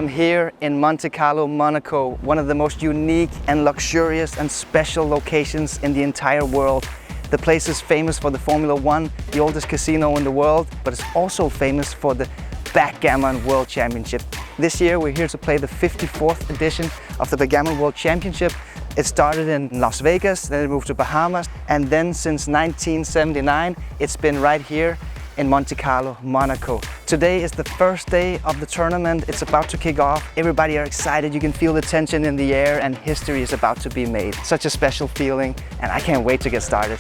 I'm here in Monte Carlo, Monaco, one of the most unique and luxurious and special locations in the entire world. The place is famous for the Formula 1, the oldest casino in the world, but it's also famous for the Backgammon World Championship. This year we're here to play the 54th edition of the Backgammon World Championship. It started in Las Vegas, then it moved to Bahamas, and then since 1979 it's been right here in Monte Carlo, Monaco. Today is the first day of the tournament. It's about to kick off. Everybody are excited. You can feel the tension in the air and history is about to be made. Such a special feeling, and I can't wait to get started.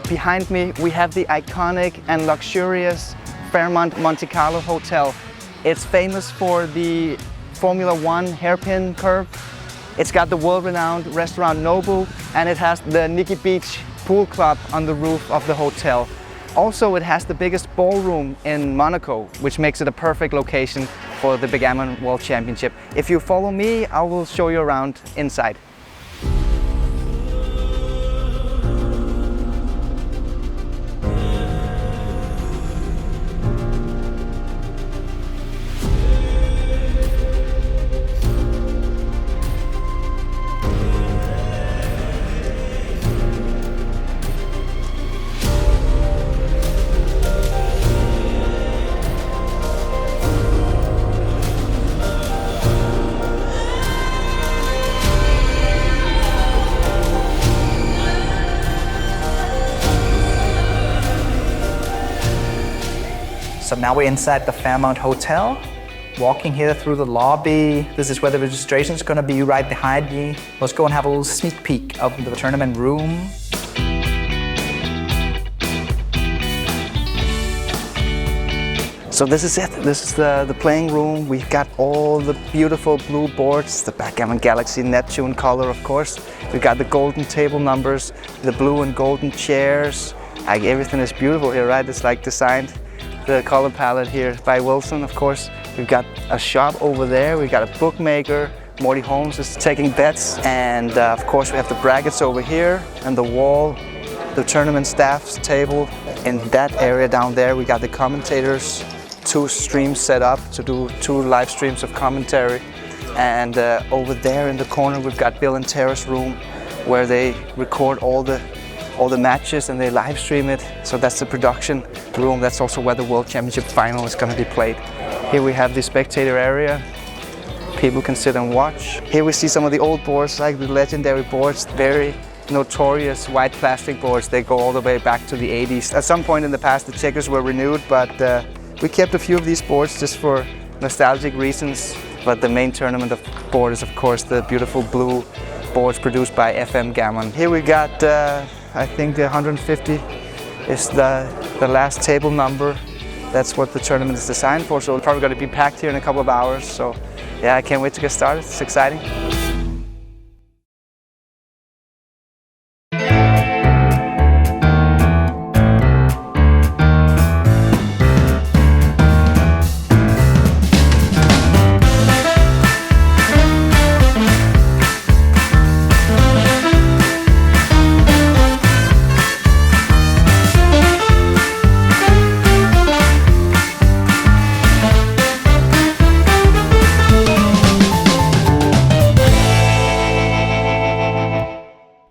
Behind me, we have the iconic and luxurious Fairmont Monte Carlo Hotel. It's famous for the Formula 1 hairpin curve. It's got the world-renowned restaurant Nobu, and it has the Nikki Beach pool club on the roof of the hotel. Also, it has the biggest ballroom in Monaco, which makes it a perfect location for the Backgammon World Championship. If you follow me, I will show you around inside. So now we're inside the Fairmont Hotel, walking here through the lobby. This is where the registration is going to be right behind me. Let's go and have a little sneak peek of the tournament room. So this is it. This is the playing room. We've got all the beautiful blue boards, the Backgammon Galaxy Neptune color, of course. We've got the golden table numbers, the blue and golden chairs. Like, everything is beautiful here, right? It's like designed. The color palette here by Wilson, of course. We've got a shop over there. We've got a bookmaker. Morty Holmes is taking bets. And of course we have the brackets over here and the wall, the tournament staff's table. In that area down there we got the commentators, 2 streams set up to do 2 live streams of commentary. And over there in the corner we've got Bill and Tara's room where they record all the matches and they live stream it. So that's the production room. That's also where the World Championship final is going to be played. Here we have the spectator area. People can sit and watch. Here we see some of the old boards, like the legendary boards, very notorious white plastic boards. They go all the way back to the 80s. At some point in the past the checkers were renewed, but we kept a few of these boards just for nostalgic reasons. But the main tournament board is of course the beautiful blue boards produced by FM Gammon. Here we got I think the 150 is the last table number. That's what the tournament is designed for, so it's probably going to be packed here in a couple of hours. So yeah, I can't wait to get started. It's exciting.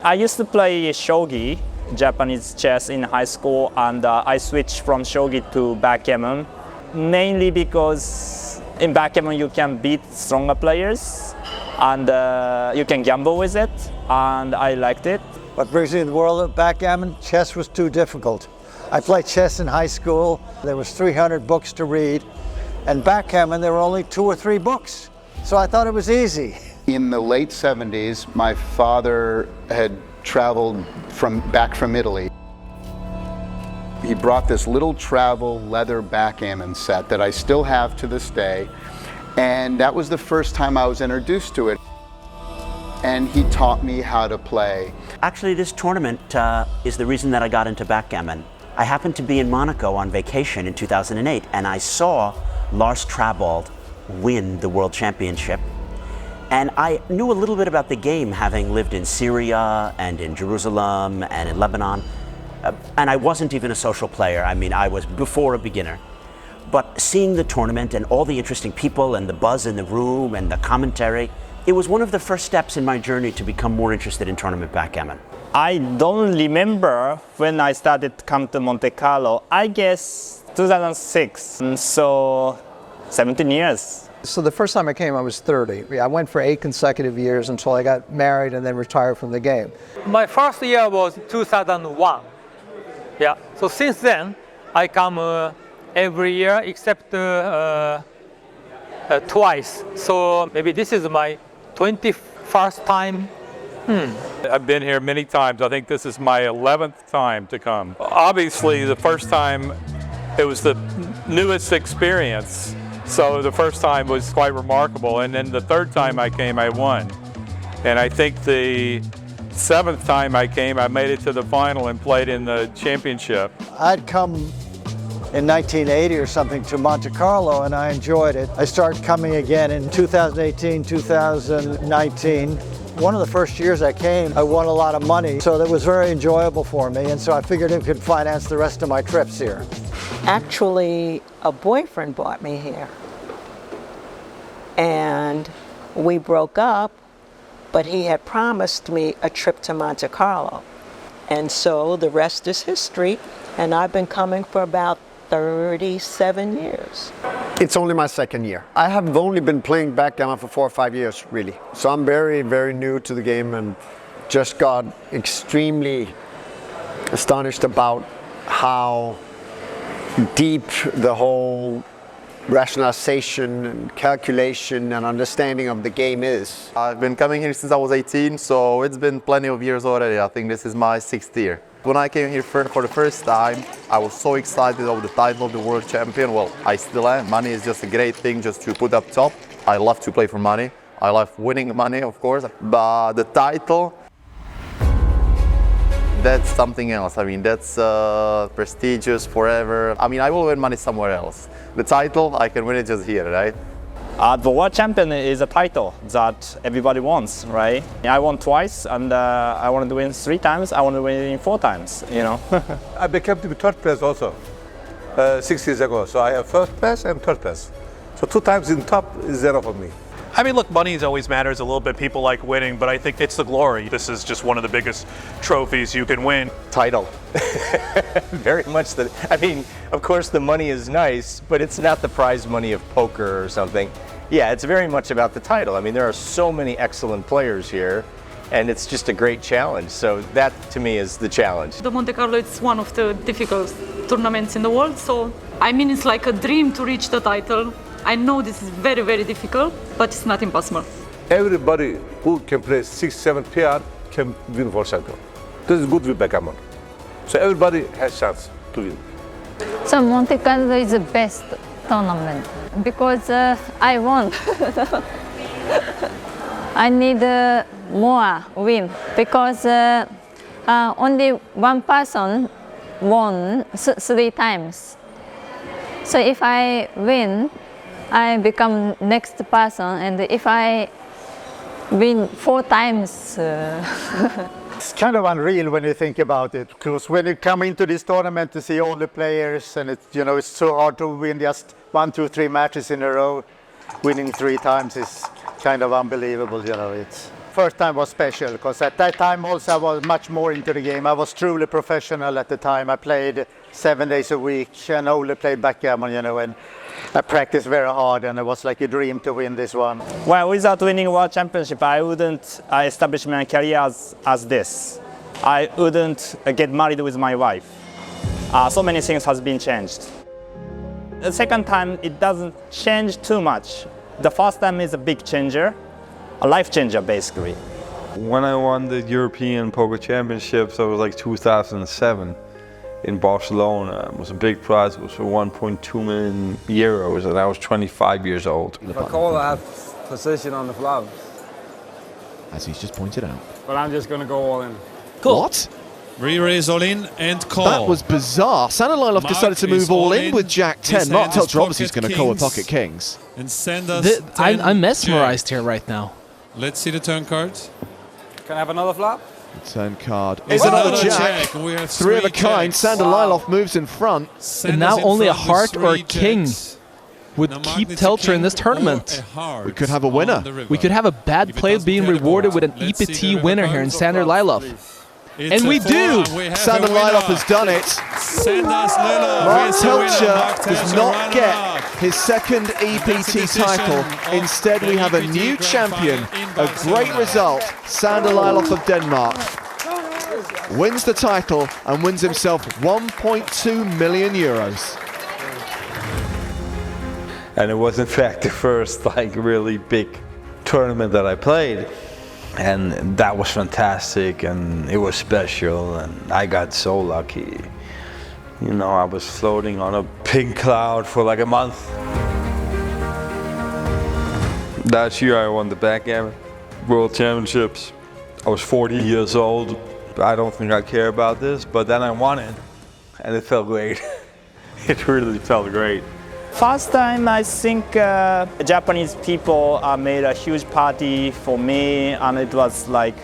I used to play shogi, Japanese chess, in high school, and I switched from shogi to backgammon, mainly because in backgammon you can beat stronger players and you can gamble with it, and I liked it. What brings me to the world of backgammon? Chess was too difficult. I played chess in high school. There was 300 books to read, and backgammon there were only 2 or 3 books, so I thought it was easy. In the late 70s, my father had traveled back from Italy. He brought this little travel leather backgammon set that I still have to this day, and that was the first time I was introduced to it. And he taught me how to play. Actually, this tournament is the reason that I got into backgammon. I happened to be in Monaco on vacation in 2008, and I saw Lars Trabald win the World Championship. And I knew a little bit about the game, having lived in Syria and in Jerusalem and in Lebanon. And I wasn't even a social player. I mean, I was before a beginner. But seeing the tournament and all the interesting people and the buzz in the room and the commentary, it was one of the first steps in my journey to become more interested in tournament backgammon. I don't remember when I started to come to Monte Carlo. I guess 2006, so 17 years. So the first time I came, I was 30. I went for 8 consecutive years until I got married and then retired from the game. My first year was 2001. Yeah, so since then, I come every year except twice. So maybe this is my 21st time. I've been here many times. I think this is my 11th time to come. Obviously, the first time, it was the newest experience. So the first time was quite remarkable. And then the third time I came, I won. And I think the 7th time I came, I made it to the final and played in the championship. I'd come in 1980 or something to Monte Carlo and I enjoyed it. I started coming again in 2018, 2019. One of the first years I came, I won a lot of money, so that was very enjoyable for me, and so I figured it could finance the rest of my trips here. Actually, a boyfriend brought me here, and we broke up, but he had promised me a trip to Monte Carlo, and so the rest is history, and I've been coming for about 37 years. It's only my 2nd year. I have only been playing backgammon for 4 or 5 years, really. So I'm very, very new to the game and just got extremely astonished about how deep the whole rationalization and calculation and understanding of the game is. I've been coming here since I was 18, so it's been plenty of years already. I think this is my 6th year. When I came here for the first time, I was so excited over the title of the world champion. Well, I still am. Money is just a great thing just to put up top. I love to play for money. I love winning money, of course. But the title, that's something else. I mean, that's prestigious forever. I mean, I will win money somewhere else. The title, I can win it just here, right? The world champion is a title that everybody wants, right? I won twice, and I wanted to win 3 times. I want to win 4 times, you know. I became to be 3rd place also 6 years ago. So I have 1st place and 3rd place. So 2 times in top is enough for me. I mean, look, money always matters a little bit. People like winning, but I think it's the glory. This is just one of the biggest trophies you can win. Title. Very much the, I mean, of course the money is nice, but it's not the prize money of poker or something. Yeah, it's very much about the title. I mean, there are so many excellent players here, and it's just a great challenge. So that, to me, is the challenge. The Monte Carlo is one of the difficult tournaments in the world, so I mean, it's like a dream to reach the title. I know this is very, very difficult, but it's not impossible. Everybody who can play 6-7 PR can win world champion. This is good with backgammon. So everybody has chance to win. So Monte Carlo is the best tournament because I won. I need more win because only one person won 3 times. So if I win, I become next person, and if I win 4 times. It's kind of unreal when you think about it, because when you come into this tournament to see all the players, and it's, you know, it's so hard to win just 1, 2, 3 matches in a row. Winning 3 times is kind of unbelievable, you know. It's first time was special because at that time also I was much more into the game. I was truly professional at the time. I played 7 days a week and only played backgammon, you know, and I practiced very hard, and it was like a dream to win this one. Well, without winning World Championship, I wouldn't establish my career as this. I wouldn't get married with my wife. So many things has been changed. The second time, it doesn't change too much. The first time is a big changer, a life changer, basically. When I won the European Poker Championships, that was like 2007. In Barcelona. It was a big prize. It was for 1.2 million euros, and I was 25 years old. If I call, I have position on the flop. As he's just pointed out. But I'm just going to go all in. Cool. What? Re-raise all in and call. That was bizarre. Sander Lylloff Marc decided to move all in with Jack 10. Marc tells you obviously he's going to call with pocket kings. And send us I'm mesmerized here right now. Let's see the turn cards. Can I have another flop? The turn card Is is another another jack. jack, and we have Three of a three kind. jacks. Sander Lylloff moves in front. Sander's And now in only a front with heart or a three king jacks. would Now keep Marc needs a Telter in this king tournament. or a heart We could have a winner. on the river. We could have a bad If it player doesn't being tear the rewarded board. with an Let's see the EPT river winner here in cards. Sander Lylloff. It's And a we four, do! and we have Sander a winner. Lylloff has done it. Sanders Lylloff Marc is the winner. Marc Telter takes does a not runner-up. get his second EPT title. Instead, we have a new champion. A great result. Sander Lylloff of Denmark wins the title and wins himself 1.2 million euros. And it was in fact the first really big tournament that I played. And that was fantastic, and it was special, and I got so lucky. You know, I was floating on a pink cloud for like a month. That year I won the Backgammon World Championships. I was 40 years old. I don't think I care about this, but then I won it, and it felt great. It really felt great. First time, I think Japanese people made a huge party for me, and it was like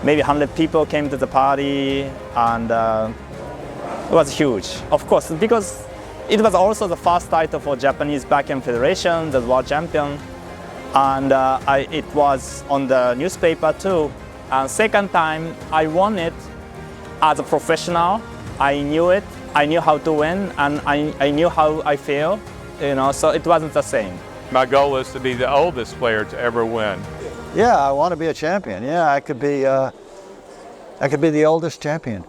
maybe 100 people came to the party, and it was huge. Of course, because it was also the first title for Japanese Backgammon Federation, the World Champion, and it was on the newspaper too. And second time, I won it as a professional. I knew it. I knew how to win, and I knew how I feel. You know, so it wasn't the same. My goal is to be the oldest player to ever win. Yeah, I want to be a champion. Yeah, I could be the oldest champion.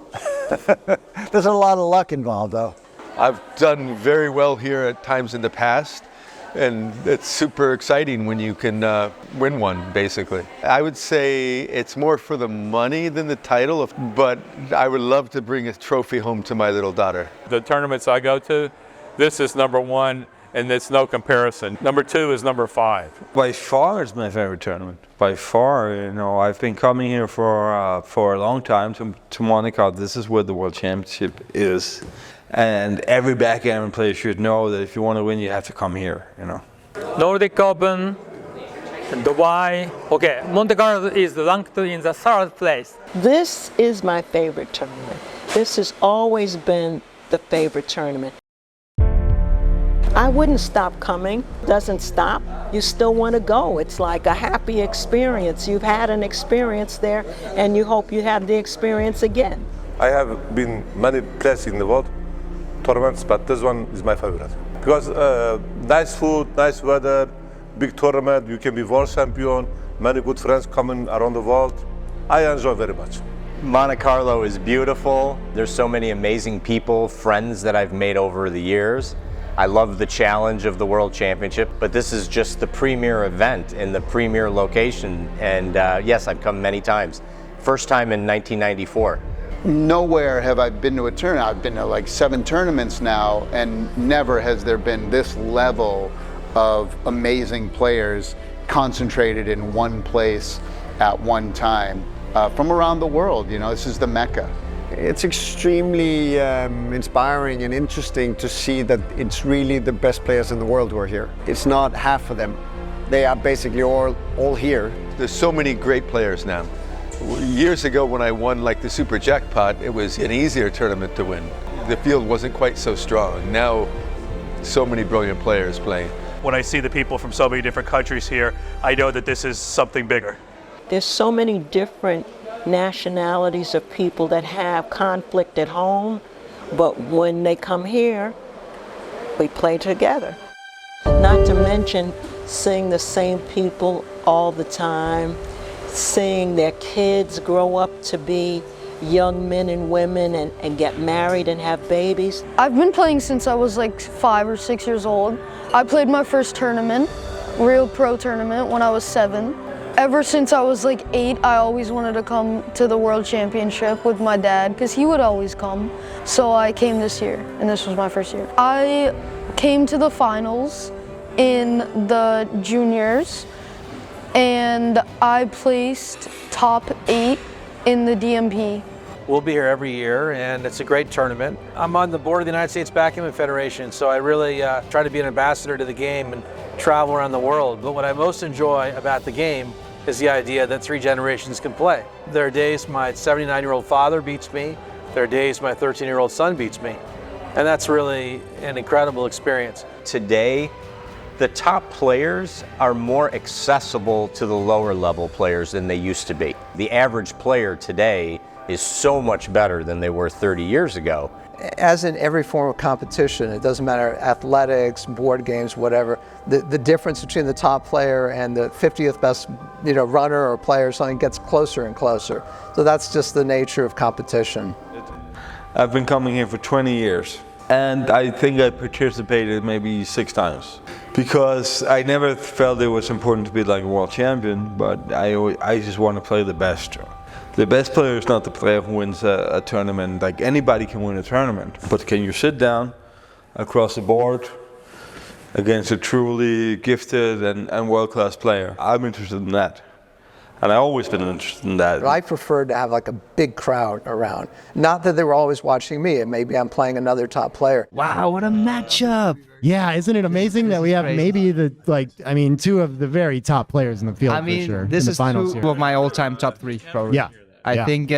There's a lot of luck involved, though. I've done very well here at times in the past, and it's super exciting when you can win one, basically. I would say it's more for the money than the title, but I would love to bring a trophy home to my little daughter. The tournaments I go to, this is number one, and it's no comparison. Number two is number 5. By far, it's my favorite tournament. By far, you know, I've been coming here for a long time to Monaco. This is where the World Championship is, and every backgammon player should know that if you want to win, you have to come here. You know. Nordic Open, Dubai. Okay, Monte Carlo is ranked in the 3rd place. This is my favorite tournament. This has always been the favorite tournament. I wouldn't stop coming. Doesn't stop. You still want to go. It's like a happy experience. You've had an experience there, and you hope you have the experience again. I have been many places in the world tournaments, but this one is my favorite because nice food, nice weather, big tournament. You can be world champion. Many good friends coming around the world. I enjoy very much. Monte Carlo is beautiful. There's so many amazing people, friends that I've made over the years. I love the challenge of the World Championship, but this is just the premier event in the premier location. And yes, I've come many times. First time in 1994. Nowhere have I been to a tournament. I've been to like 7 tournaments now, and never has there been this level of amazing players concentrated in one place at one time from around the world. You know, this is the Mecca. It's extremely inspiring and interesting to see that it's really the best players in the world who are here. It's not half of them. They are basically all here. There's so many great players now. Years ago when I won like the super jackpot, it was an easier tournament to win. The field wasn't quite so strong. Now, so many brilliant players playing. When I see the people from so many different countries here, I know that this is something bigger. There's so many different nationalities of people that have conflict at home, but when they come here, we play together. Not to mention seeing the same people all the time, seeing their kids grow up to be young men and women and get married and have babies. I've been playing since I was like 5 or 6 years old. I played my first tournament, real pro tournament, when I was 7. Ever since I was like 8, I always wanted to come to the World Championship with my dad because he would always come. So I came this year, and this was my first year. I came to the finals in the juniors, and I placed top 8 in the DMP. We'll be here every year, and it's a great tournament. I'm on the board of the United States Backgammon Federation, so I really try to be an ambassador to the game and travel around the world. But what I most enjoy about the game is the idea that 3 generations can play. There are days my 79-year-old father beats me. There are days my 13-year-old son beats me. And that's really an incredible experience. Today, the top players are more accessible to the lower level players than they used to be. The average player today is so much better than they were 30 years ago. As in every form of competition, it doesn't matter, athletics, board games, whatever, the difference between the top player and the 50th best runner or player or something gets closer and closer. So that's just the nature of competition. I've been coming here for 20 years. And I think I participated maybe 6 times. Because I never felt it was important to be like a world champion, but I just want to play the best. The best player is not the player who wins a tournament. Like anybody can win a tournament. But can you sit down across the board against a truly gifted and world-class player? I'm interested in that. And I've always been interested in that. I preferred to have like a big crowd around. Not that they were always watching me, and maybe I'm playing another top player. Wow, what a matchup. Yeah, isn't it amazing that we have maybe two of the very top players in the field for sure. This is two of my all-time top 3 probably. Yeah. I think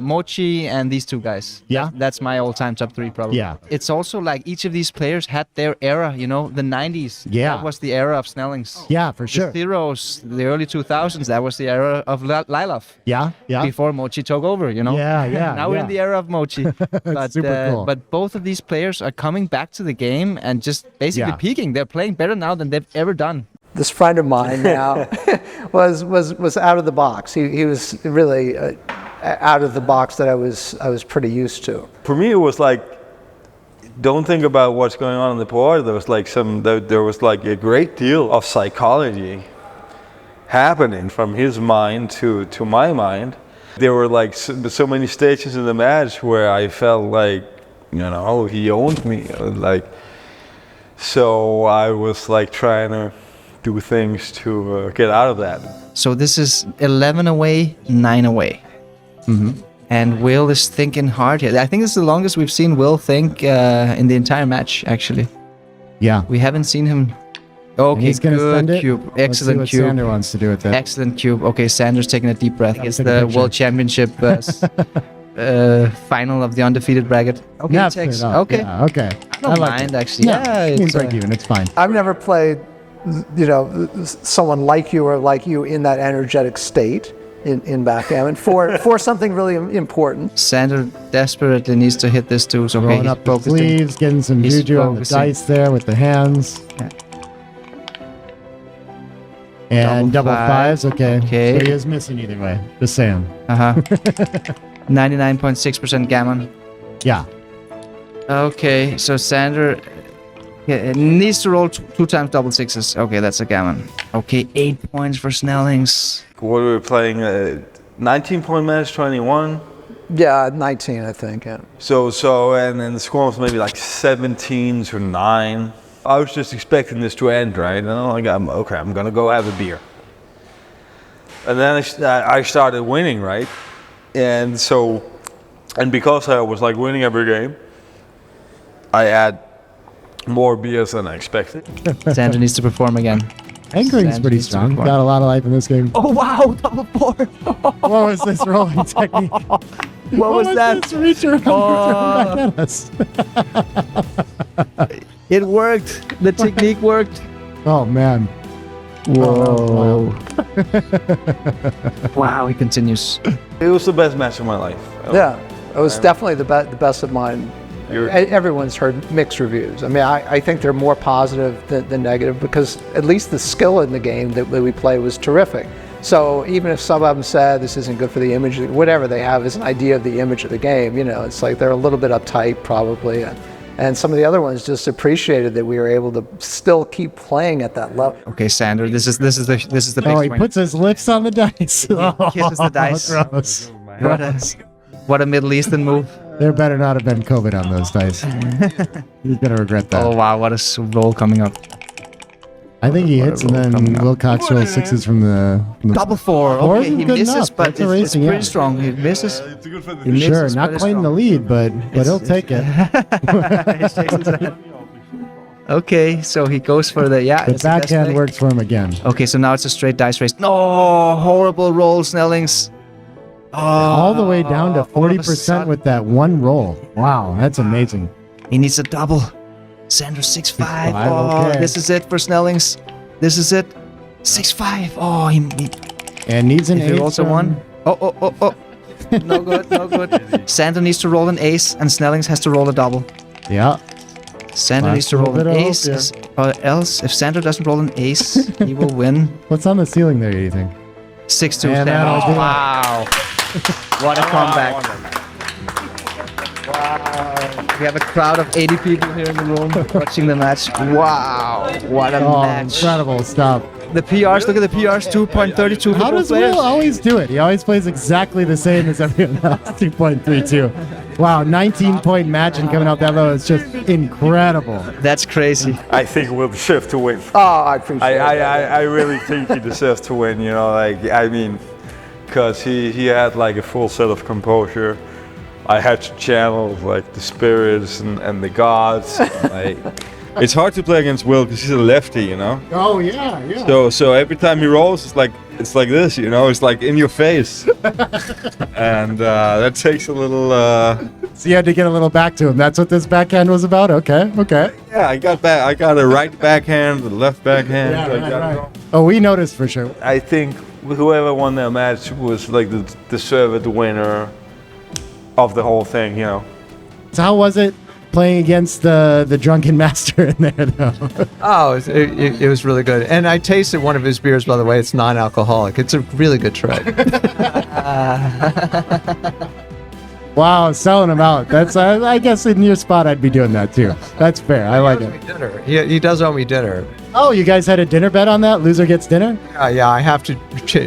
Mochi and these 2 guys. Yeah. That's my all-time top 3 probably. Yeah. It's also like each of these players had their era, the 90s. Yeah. That was the era of Snellings. Yeah, for sure. The Zeros, the early 2000s, that was the era of Lylloff. Yeah, yeah. Before Mochi took over, Yeah, yeah. Now we're in the era of Mochi. But, super cool. But both of these players are coming back to the game and just basically peaking. They're playing better now than they've ever done. This friend of mine now was out of the box. He was really out of the box that I was pretty used to. For me, it was like, don't think about what's going on the board. There was like a great deal of psychology happening from his mind to my mind. There were like so many stages in the match where I felt like, he owned me. So I was like trying to do things to get out of that. So this is 11 away, 9 away. Mm-hmm. And Will is thinking hard here. I think this is the longest we've seen Will think in the entire match, actually. Yeah. We haven't seen him. Okay, he's gonna good send it. cube. Let's Excellent see what cube. Sander wants to do with that. Excellent cube. Okay, Sander's taking a deep breath. It's the World Championship final of the undefeated bracket. Okay, Yeah, takes. fair enough. Okay. Yeah, okay. I don't mind, actually. Yeah, it's it's break even. It's fine. I've never played, someone like you or like you in that energetic state in backgammon for something really important. Sander desperately needs to hit this too. So Rolling up the sleeves, getting some juju on the dice there with the hands. Yeah. And double fives, okay. Okay. So he is missing either way. Just saying. 99.6% gammon. Yeah. Okay, so Sander needs to roll 2 times double 6s. Okay, that's a gammon. Okay, 8 points for Snellings. What were we playing? 19-point match, 21? Yeah, 19, I think. Yeah. So, and then the score was maybe like 17 to 9. I was just expecting this to end, right? And I'm like, okay, I'm gonna go have a beer. And then I started winning, right? And because I was like winning every game, I had more beers than I expected. Sander needs to perform again. Anchoring's pretty strong. Got a lot of life in this game. Oh wow, double 4. What was this rolling technique? What was that? This reach around back at us? It worked. The technique worked. Oh man. Whoa. Wow, he continues. It was the best match of my life. Yeah, it was definitely the best of mine. Everyone's heard mixed reviews. I mean, I think they're more positive than negative because at least the skill in the game that we play was terrific. So even if some of them said this isn't good for the image, whatever they have is an idea of the image of the game, it's like they're a little bit uptight probably. And some of the other ones just appreciated that we were able to still keep playing at that level. Okay, Sander, this is the big Oh, he swing. puts his lips on the dice. He kisses the dice. Gross. What a Middle Eastern move. There better not have been COVID on those dice. He's gonna regret that. Oh wow, what a roll coming up. I think he hits and then Wilcox rolls 6s from the Double 4. Four Okay, isn't he good misses, enough. but That's a it's racing, pretty yeah. strong. He misses. He misses, Sure, not but it's quite in the strong. lead, but he'll take it. Okay, so he goes for the The it's best backhand leg. works for him again. Okay, so now it's a straight dice race. No, horrible roll, Snellings. All the way down to all of a 40% sudden- with that one roll. Wow, that's amazing. He needs a double. Sander 6-5. Oh, okay. this is it for Snellings. This is it. 6-5. Oh, he and needs an if he ace. rolls a one. Oh. No good, no good. Sander needs to roll an ace, and Snellings has to roll a double. Yeah. Sander Last needs to little roll an bit of hope, ace, or else if Sander doesn't roll an ace, he will win. What's on the ceiling there, you think? 6-2. And that'll do it. Wow. What a comeback. Wow. We have a crowd of 80 people here in the room watching the match. Wow. What a match. Incredible stuff. The PRs, look at the PRs, 2.32 How for does players. Will always do it? He always plays exactly the same as everyone else, 2.32. Wow, 19-point match and coming out that low is just incredible. That's crazy. I think Will deserves to win. Oh, I appreciate it. I really think he deserves to win, you know, like, I mean, because he had like a full set of composure. I had to channel like the spirits and the gods. Like, it's hard to play against Will because he's a lefty, you know. Oh, yeah. So every time he rolls, it's like this, you know. It's like in your face, and that takes a little. So you had to get a little back to him. That's what this backhand was about? Okay. Yeah, I got a right backhand, the left backhand. Yeah, right. Oh, we noticed for sure. I think whoever won that match was like the deserved winner of the whole thing, you know. So how was it playing against the drunken master in there, though? Oh, it was really good. And I tasted one of his beers, by the way. It's non-alcoholic. It's a really good trade. Wow, selling them out. That's I guess in your spot I'd be doing that too. That's fair. I like it. Dinner. He does owe me dinner. Oh, you guys had a dinner bet on that? Loser gets dinner? Yeah, I have to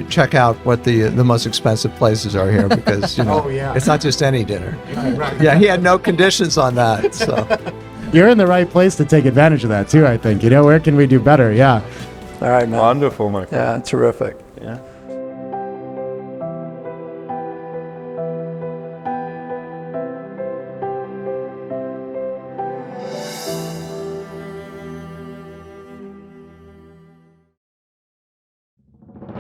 check out what the most expensive places are here because, you know, Oh, yeah. it's not just any dinner. Right. Yeah, he had no conditions on that. So You're in the right place to take advantage of that too, I think. You know, where can we do better? Yeah. All right, man. Wonderful, Marc. Yeah, terrific. Yeah.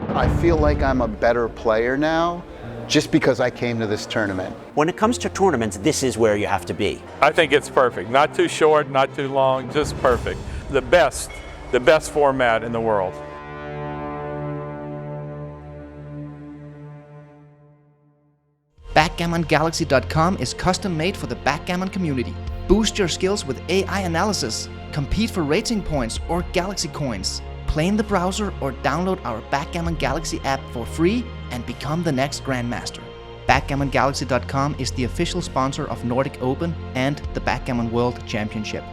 I feel like I'm a better player now just because I came to this tournament. When it comes to tournaments, this is where you have to be. I think it's perfect. Not too short, not too long, just perfect. The best format in the world. BackgammonGalaxy.com is custom made for the backgammon community. Boost your skills with AI analysis. Compete for rating points or Galaxy coins. Play in the browser or download our Backgammon Galaxy app for free and become the next Grandmaster. BackgammonGalaxy.com is the official sponsor of Nordic Open and the Backgammon World Championship.